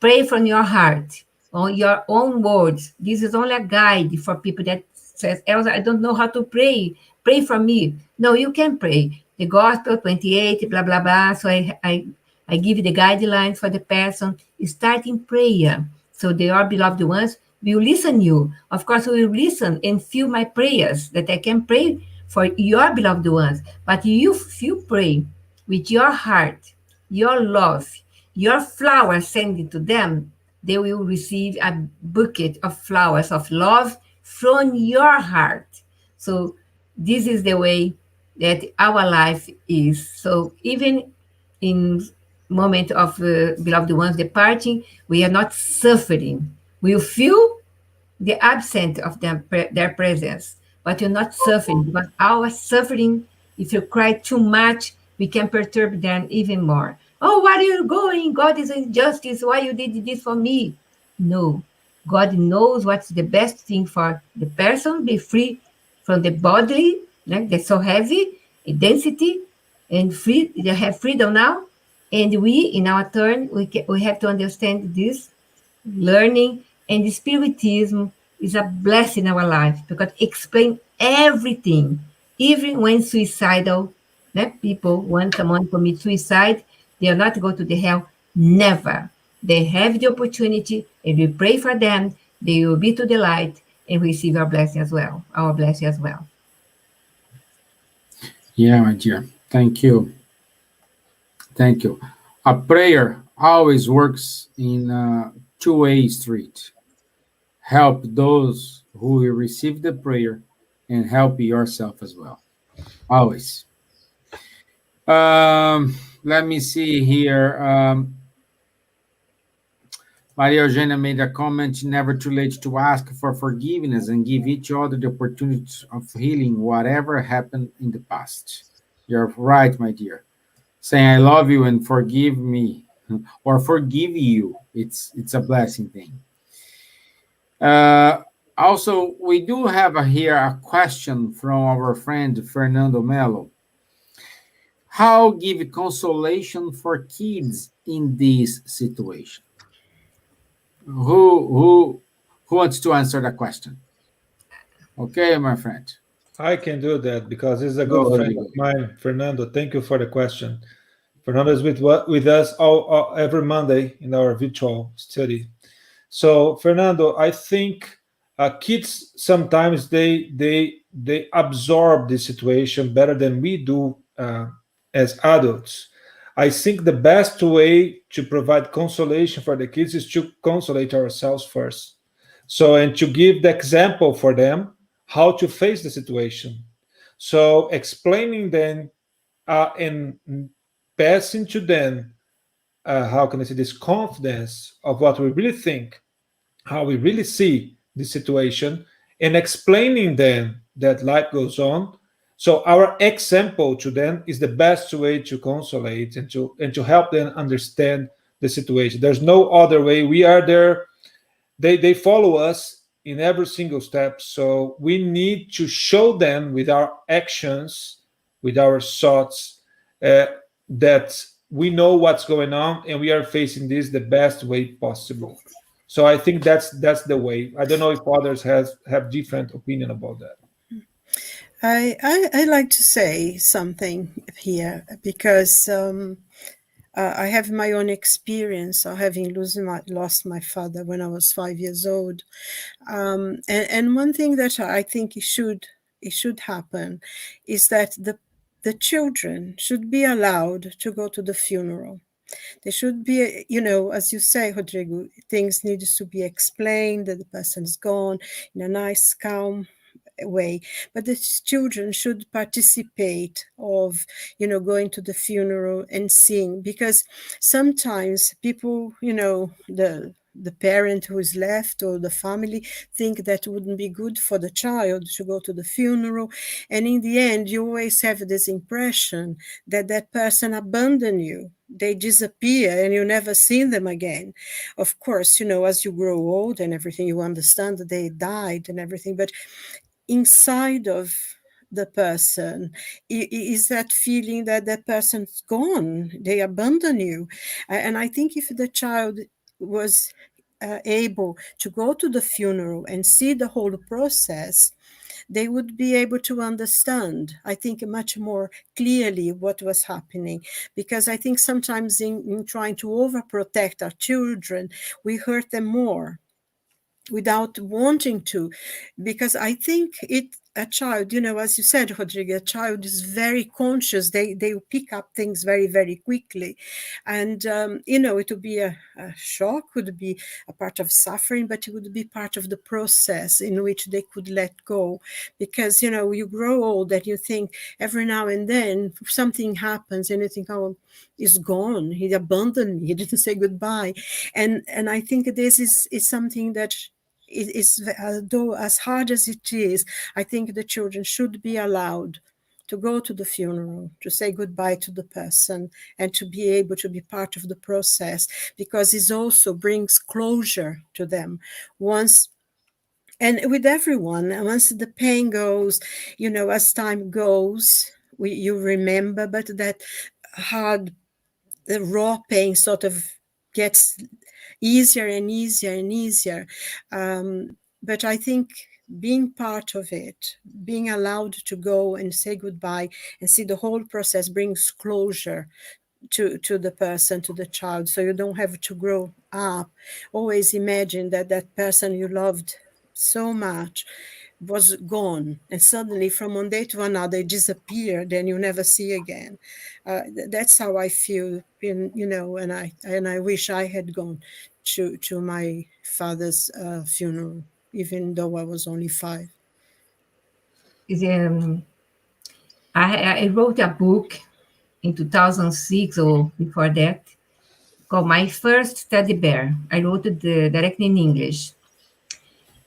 Pray from your heart, on your own words. This is only a guide for people that says, Elsa, I don't know how to pray. Pray for me. No, you can pray. The Gospel 28, blah, blah, blah. So I give you the guidelines for the person. Start in prayer. So your beloved ones will listen you. Of course, we will listen and feel my prayers that I can pray for your beloved ones. But if you pray with your heart, your love, your flowers sending to them, they will receive a bouquet of flowers of love from your heart. So this is the way that our life is. So even in moment of beloved ones departing, we are not suffering. We feel the absence of their presence, but you're not suffering, because our suffering, if you cry too much, we can perturb them even more. Oh, where are you going? God is injustice. Why you did this for me? No, God knows what's the best thing for the person, be free from the bodily, like that's so heavy, density, and free. They have freedom now. And we, in our turn, we have to understand this learning, and the spiritism is a blessing in our life because it explains everything. Even when suicidal, people, when someone commits suicide, they are not going to the hell. Never. They have the opportunity, and we pray for them. They will be to the light, and receive our blessing as well. Our blessing as well. Yeah, my dear. Thank you. Thank you. A prayer always works in a two-way street. Help those who will receive the prayer and help yourself as well. Always. Let me see here. Maria Eugenia made a comment, never too late to ask for forgiveness and give each other the opportunity of healing whatever happened in the past. You're right, my dear. Saying I love you and forgive me or forgive you, it's a blessing thing. Also, we do have here a question from our friend Fernando Melo. How give consolation for kids in this situation? Who wants to answer the question? Okay, my friend. I can do that because he's a Go, good friend Rodrigo. of mine, Fernando. Thank you for the question. Fernando is with us every Monday in our virtual study. So, Fernando, I think kids sometimes they absorb the situation better than we do as adults. I think the best way to provide consolation for the kids is to consolate ourselves first. So, and to give the example for them how to face the situation. So, explaining them and passing to them, how can I say, this confidence of what we really think, how we really see the situation, and explaining them that life goes on. So our example to them is the best way to consolate and to help them understand the situation. There's no other way. We are there. They follow us in every single step. So we need to show them with our actions, with our thoughts, uh, that we know what's going on and we are facing this the best way possible. So I think that's the way. I don't know if others have different opinion about that. I like to say something here because I have my own experience of having lost my father when I was 5 years old, and one thing that I think it should happen is that the children should be allowed to go to the funeral. They should be, as you say, Rodrigo, things need to be explained that the person is gone in a nice, calm way, but the children should participate of going to the funeral and seeing, because sometimes people, the parent who is left or the family think that wouldn't be good for the child to go to the funeral, and in the end you always have this impression that that person abandoned you, they disappear and you never see them again. Of course, as you grow old and everything, you understand that they died and everything, but inside of the person is that feeling that that person's gone, they abandon you. And I think if the child was able to go to the funeral and see the whole process, they would be able to understand, I think, much more clearly what was happening. Because I think sometimes in trying to overprotect our children, we hurt them more without wanting to, because I think a child, as you said, Rodrigo, a child is very conscious. They pick up things very, very quickly, and it would be a shock, would be a part of suffering, but it would be part of the process in which they could let go. Because you grow old and you think every now and then something happens and you think, oh, he's gone, he abandoned me, he didn't say goodbye, and I think this is something that is, though as hard as it is, I think the children should be allowed to go to the funeral, to say goodbye to the person, and to be able to be part of the process, because it also brings closure to them once. And with everyone, once the pain goes, as time goes, you remember, but that hard, the raw pain sort of gets easier and easier and easier. But I think being part of it, being allowed to go and say goodbye and see the whole process brings closure to the person, to the child. So you don't have to grow up always imagine that that person you loved so much was gone, and suddenly from one day to another it disappeared and you never see again. That's how I feel, and I wish I had gone to my father's funeral, even though I was only 5. Is, I wrote a book in 2006 or before that called My First Teddy Bear. I wrote it directly in English.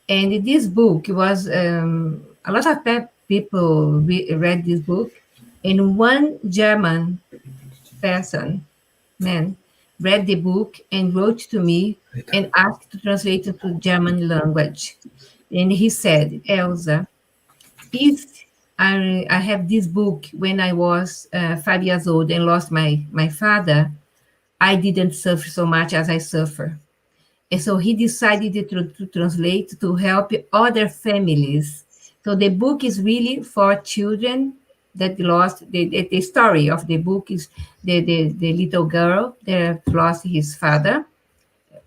And this book was, a lot of people read this book, and one German person, man, read the book and wrote to me and asked to translate it to German language. And he said, Elsa, if I have this book when I was 5 years old and lost my father, I didn't suffer so much as I suffer. And so he decided to translate to help other families. So the book is really for children that lost. The story of the book is the little girl that lost his father,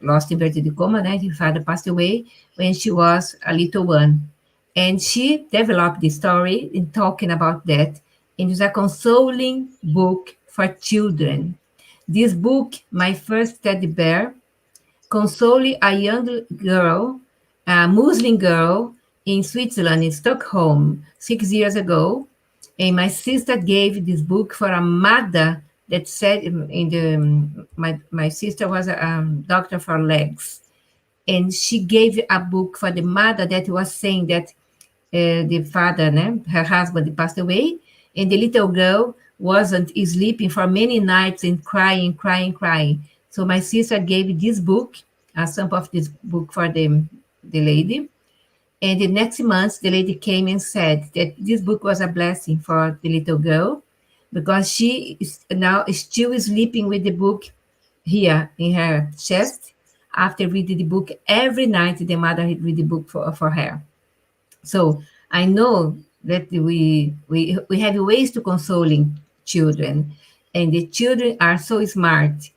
lost inverted comma, né? His father passed away when she was a little one. And she developed the story in talking about that. And it's a consoling book for children. This book, My First Teddy Bear, consoled a young girl, a Muslim girl in Switzerland, in Stockholm, 6 years ago. And my sister gave this book for a mother that said my sister was a doctor for legs. And she gave a book for the mother that was saying that the father, her husband, passed away, and the little girl wasn't sleeping for many nights and crying, crying, crying. So my sister gave this book, a sample of this book for the lady. And the next month, the lady came and said that this book was a blessing for the little girl because she is now still sleeping with the book here in her chest after reading the book every night. The mother read the book for her. So I know that we have ways to consoling children, and the children are so smart.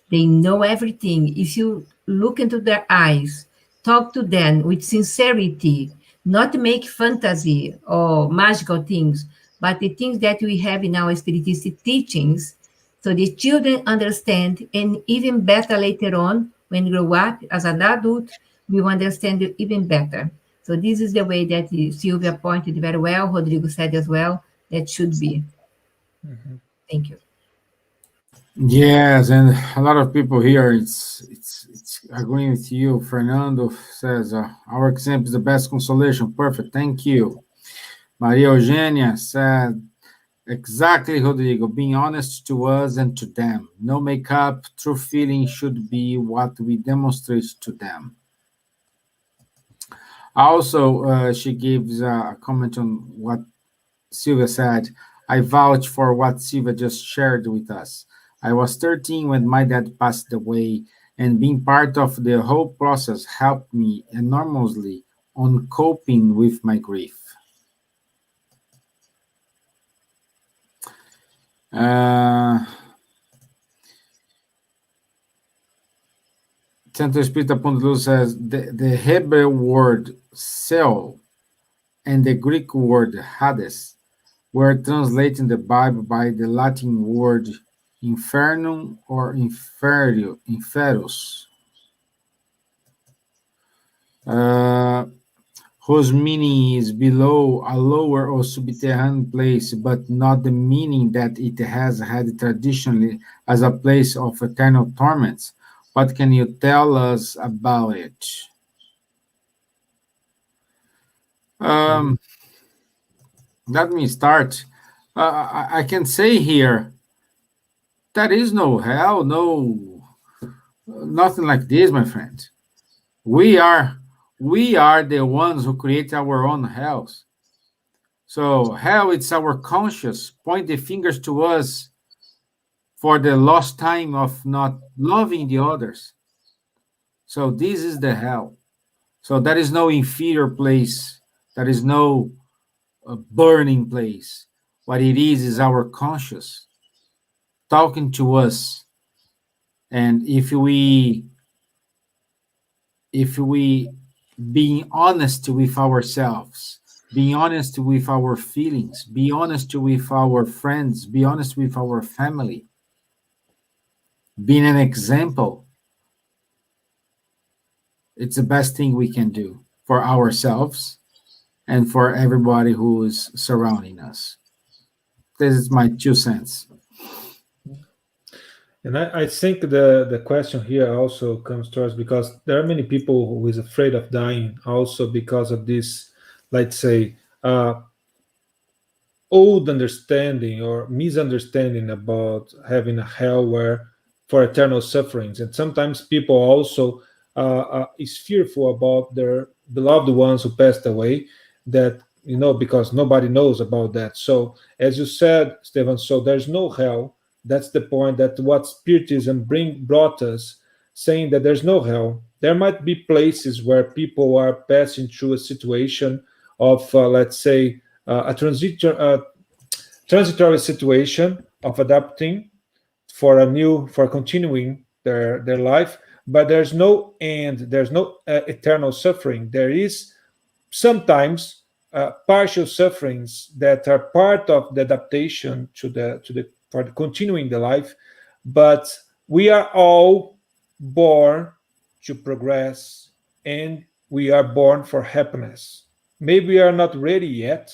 They know everything. If you look into their eyes, talk to them with sincerity, not make fantasy or magical things, but the things that we have in our spiritistic teachings, so the children understand, and even better later on, when grow up as an adult, we will understand it even better. So this is the way that Silvia pointed very well, Rodrigo said as well, that should be. Thank you. Yes, and a lot of people here, it's agreeing with you. Fernando says, our example is the best consolation. Perfect, thank you. Maria Eugenia said, exactly, Rodrigo, being honest to us and to them. No makeup, true feeling should be what we demonstrate to them. Also, she gives a comment on what Silvia said. I vouch for what Silvia just shared with us. I was 13 when my dad passed away, and being part of the whole process helped me enormously on coping with my grief. Santo Espírito Ponto Luz says the Hebrew word Sheol and the Greek word Hades were translated in the Bible by the Latin word infernum or inferus, whose meaning is below, a lower or subterranean place, but not the meaning that it has had traditionally as a place of eternal torments. What can you tell us about it? Let me start. I can say here, there is no hell, nothing like this, my friend. We are the ones who create our own hells. So hell, it's our conscious point the fingers to us for the lost time of not loving the others. So this is the hell. So there is no inferior place. There is no burning place. What it is our conscious talking to us. And if we being honest with ourselves, being honest with our feelings, be honest with our friends, be honest with our family, being an example. It's the best thing we can do for ourselves and for everybody who is surrounding us. This is my 2 cents. And I think the question here also comes to us because there are many people who is afraid of dying also because of this, let's say, old understanding or misunderstanding about having a hell where for eternal sufferings. And sometimes people also is fearful about their beloved ones who passed away, that because nobody knows about that. So as you said, Stevan, so there's no hell. That's the point, that what spiritism brought us, saying that there's no hell. There might be places where people are passing through a situation of let's say a transitory situation of adapting for continuing their life, but there's no end, there's no eternal suffering. There is sometimes partial sufferings that are part of the adaptation to the for the continuing the life, but we are all born to progress, and we are born for happiness. Maybe we are not ready yet,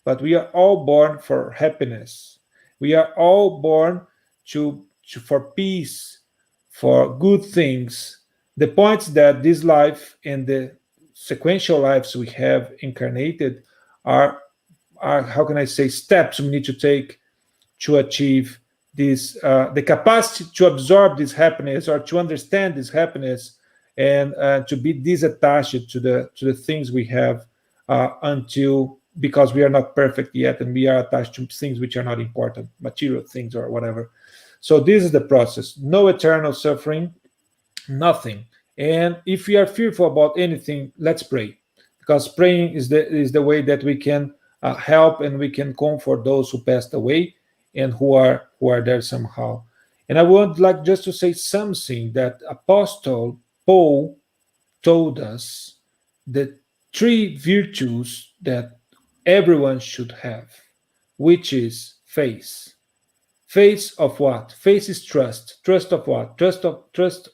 but we are all born for happiness. We are all born for peace, for good things. The points that this life and the sequential lives we have incarnated are how can I say, steps we need to take to achieve this, the capacity to absorb this happiness or to understand this happiness, and to be disattached to the things we have, until, because we are not perfect yet and we are attached to things which are not important, material things or whatever. So this is the process. No eternal suffering, nothing. And if we are fearful about anything, let's pray, because praying is the way that we can help and we can comfort those who passed away and who are there somehow. And I would like just to say something that Apostle Paul told us, the three virtues that everyone should have, which is faith. Faith of what? Faith is trust. Trust of what? Trust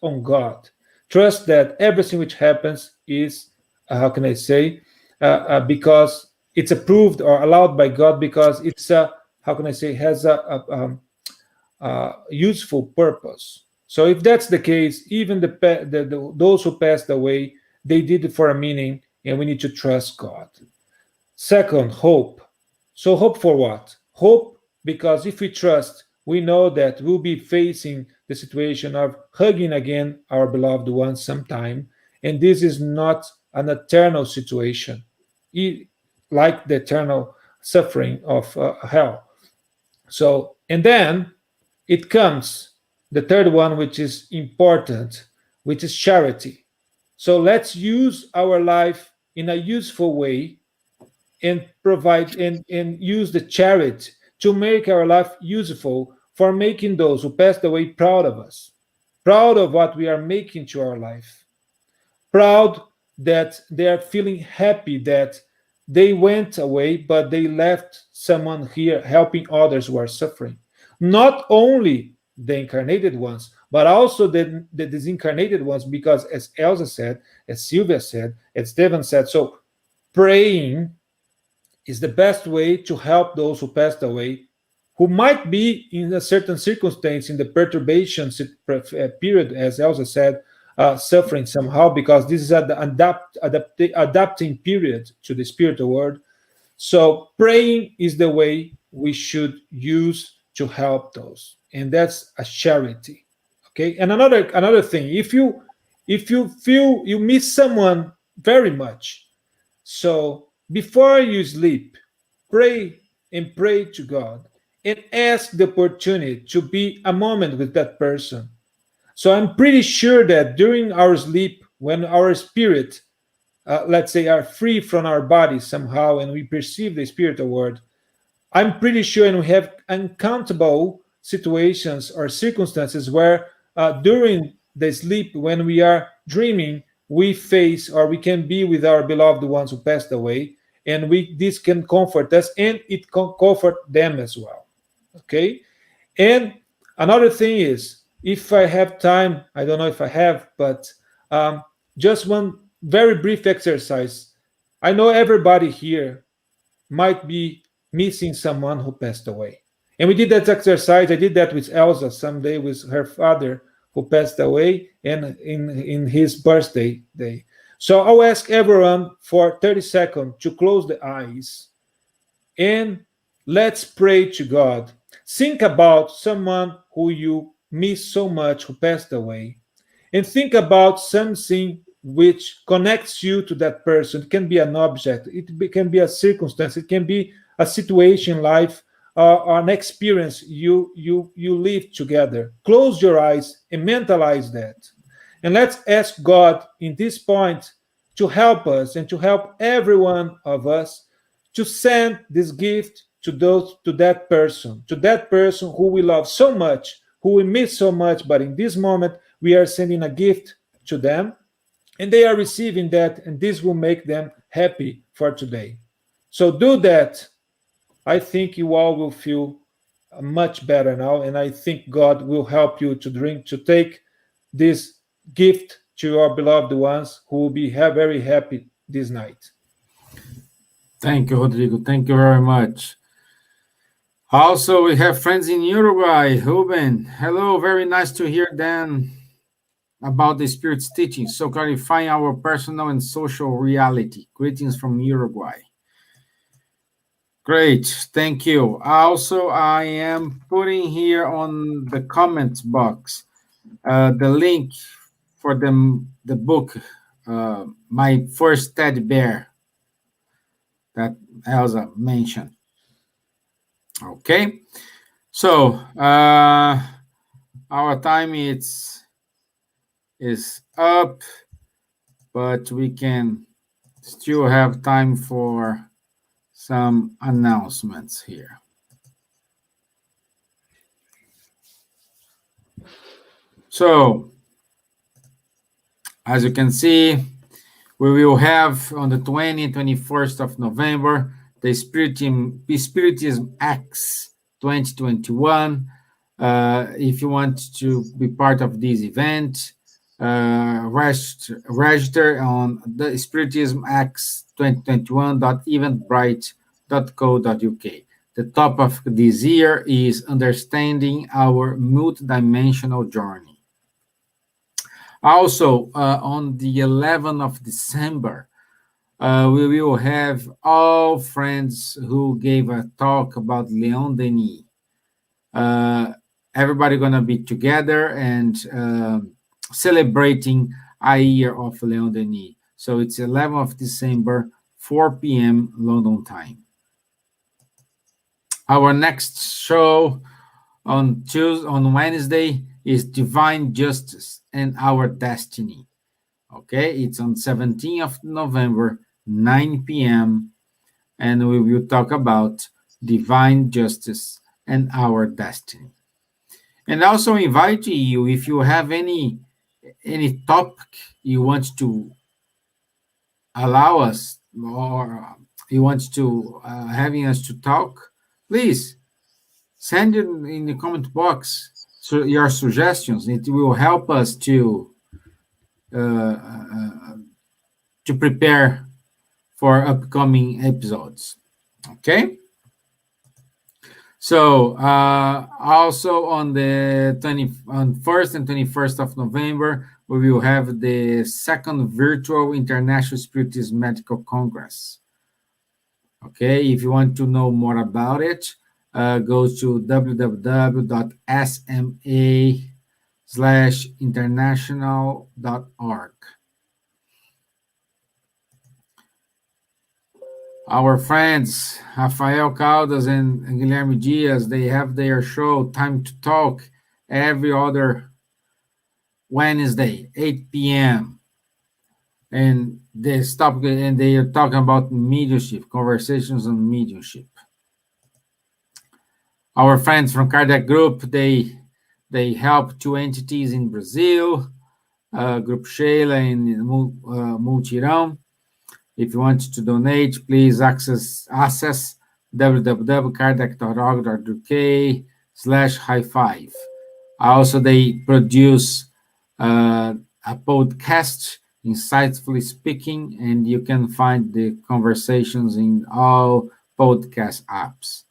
on God. Trust that everything which happens is, how can I say, because it's approved or allowed by God, because it's a, how can I say, has a useful purpose. So if that's the case, even those who passed away, they did it for a meaning, and we need to trust God. Second, hope. So hope for what? Hope because if we trust, we know that we'll be facing the situation of hugging again our beloved ones sometime, and this is not an eternal situation, like the eternal suffering of hell. So, and then it comes the third one, which is important, which is charity. So let's use our life in a useful way and provide and use the charity to make our life useful for making those who passed away proud of us, proud of what we are making to our life, proud that they are feeling happy that they went away, but they left someone here helping others who are suffering. Not only the incarnated ones, but also the disincarnated ones, because as Elsa said, as Silvia said, as Stevan said, so praying is the best way to help those who passed away, who might be in a certain circumstance in the perturbation period, as Elsa said, suffering somehow, because this is an adapting period to the spiritual world. So praying is the way we should use to help those, and that's a charity. Okay, and another thing, if you feel you miss someone very much, so before you sleep, pray and pray to God and ask the opportunity to be a moment with that person. So I'm pretty sure that during our sleep, when our spirit, let's say, are free from our body somehow and we perceive the spiritual world, I'm pretty sure, and we have uncountable situations or circumstances where during the sleep, when we are dreaming, we face or we can be with our beloved ones who passed away, and this can comfort us and it can comfort them as well. Okay. And another thing is, if I have time, I don't know if I have, but just one very brief exercise. I know everybody here might be missing someone who passed away. And we did that exercise. I did that with Elsa someday with her father who passed away and in his birthday day. So I'll ask everyone for 30 seconds to close the eyes and let's pray to God. Think about someone who you miss so much who passed away, and think about something which connects you to that person. It can be an object, can be a circumstance, it can be a situation in life, or an experience you live together. Close your eyes and mentalize that, and let's ask God in this point to help us and to help every one of us to send this gift to that person who we love so much, who we miss so much, but in this moment we are sending a gift to them, and they are receiving that, and this will make them happy for today. So do that. I think you all will feel much better now, and I think God will help you to take this gift to your beloved ones who will be very happy this night. Thank you, Rodrigo. Thank you very much. Also, we have friends in Uruguay. Ruben, hello. Very nice to hear them about the Spirit's teaching, so clarifying our personal and social reality. Greetings from Uruguay. Great, thank you. Also, I am putting here on the comments box the link for the book, My First Teddy Bear, that Elsa mentioned. Okay, so our time is up, but we can still have time for some announcements here. So, as you can see, we will have on the 21st of November, the Spiritism Acts 2021. If you want to be part of this event, register on the Spiritism Acts 2021.eventbrite.co.uk. The topic of this year is understanding our multidimensional journey. Also, on the 11th of December, we will have all friends who gave a talk about Leon Denis. Everybody gonna be together and celebrating a year of Leon Denis. So it's 11th of December, 4 p.m. London time. Our next show on Wednesday is Divine Justice and Our Destiny. Okay, it's on 17th of November, 9 p.m. and we will talk about divine justice and our destiny. And also invite you, if you have any topic you want to allow us, or you want to having us to talk, please send it in the comment box. So your suggestions, it will help us to prepare for upcoming episodes. Okay. So also on the 1st and 21st of November, we will have the second virtual International Spiritism Medical Congress. Okay, if you want to know more about it, go to www.sma/international.org. Our friends, Rafael Caldas and Guilherme Dias, they have their show, Time to Talk, every other Wednesday, 8 p.m. And they are talking about mediumship, conversations on mediumship. Our friends from Cardiac Group, they help two entities in Brazil. Group Sheila and Multirão. If you want to donate, please access www.kardec.org.uk/high five. Also, they produce a podcast, Insightfully Speaking, and you can find the conversations in all podcast apps.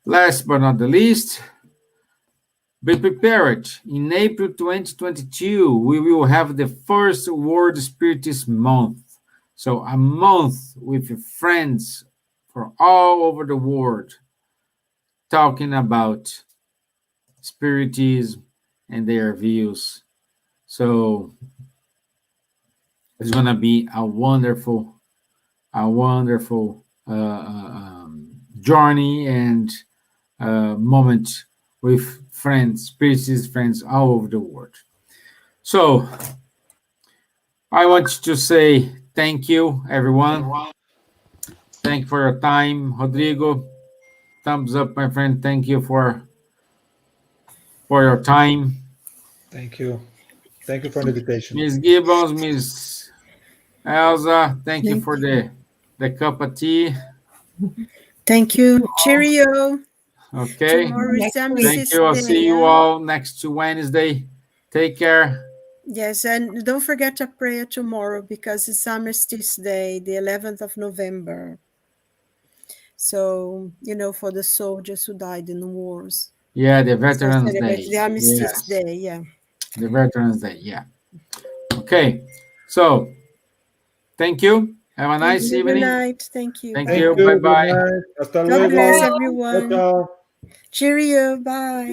Last but not the least, be prepared. In April 2022, we will have the first World Spiritist Month. So a month with friends from all over the world talking about Spiritism and their views. So it's going to be a wonderful journey and moment with friends, Spiritist friends all over the world. So I want to say thank you, everyone. Thank you for your time. Rodrigo, thumbs up, my friend. Thank you for your time. Thank you. Thank you for the invitation. Ms. Gibbons, Ms. Elsa, thank you for the cup of tea. Thank you. Cheerio. Okay. Tomorrow is Thank Armistice you. I'll Day, see you yeah? all next Wednesday. Take care. Yes, and don't forget a prayer tomorrow because it's Armistice Day, the 11th of November. So, for the soldiers who died in the wars. Yeah, the So Veterans celebrate Day. the Armistice Yes. Day, yeah. The Veterans Day, yeah. Okay. So, thank you. Have a nice Good evening. night. Thank you. Thank Bye. you. Good Bye-bye. night. Hasta God luego. bless Ciao, everyone. ciao. Cheerio. Bye.